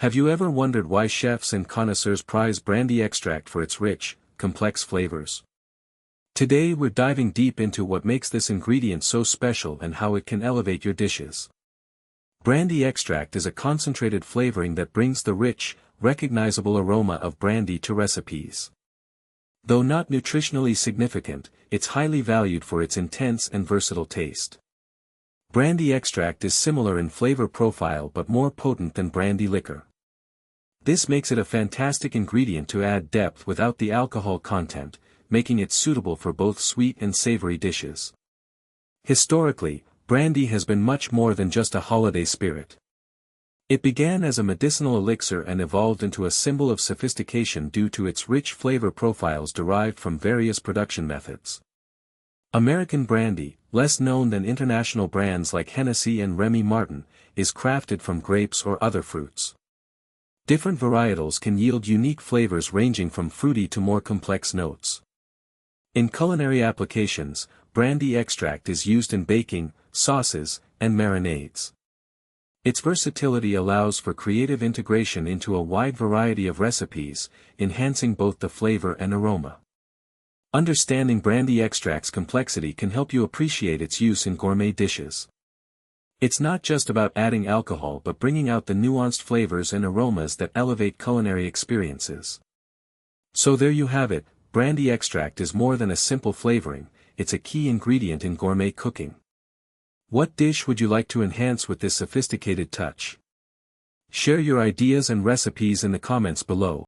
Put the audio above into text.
Have you ever wondered why chefs and connoisseurs prize brandy extract for its rich, complex flavors? Today we're diving deep into what makes this ingredient so special and how it can elevate your dishes. Brandy extract is a concentrated flavoring that brings the rich, recognizable aroma of brandy to recipes. Though not nutritionally significant, it's highly valued for its intense and versatile taste. Brandy extract is similar in flavor profile but more potent than brandy liquor. This makes it a fantastic ingredient to add depth without the alcohol content, making it suitable for both sweet and savory dishes. Historically, brandy has been much more than just a holiday spirit. It began as a medicinal elixir and evolved into a symbol of sophistication due to its rich flavor profiles derived from various production methods. American brandy, less known than international brands like Hennessy and Remy Martin, is crafted from grapes or other fruits. Different varietals can yield unique flavors ranging from fruity to more complex notes. In culinary applications, brandy extract is used in baking, sauces, and marinades. Its versatility allows for creative integration into a wide variety of recipes, enhancing both the flavor and aroma. Understanding brandy extract's complexity can help you appreciate its use in gourmet dishes. It's not just about adding alcohol but bringing out the nuanced flavors and aromas that elevate culinary experiences. So there you have it, brandy extract is more than a simple flavoring, it's a key ingredient in gourmet cooking. What dish would you like to enhance with this sophisticated touch? Share your ideas and recipes in the comments below,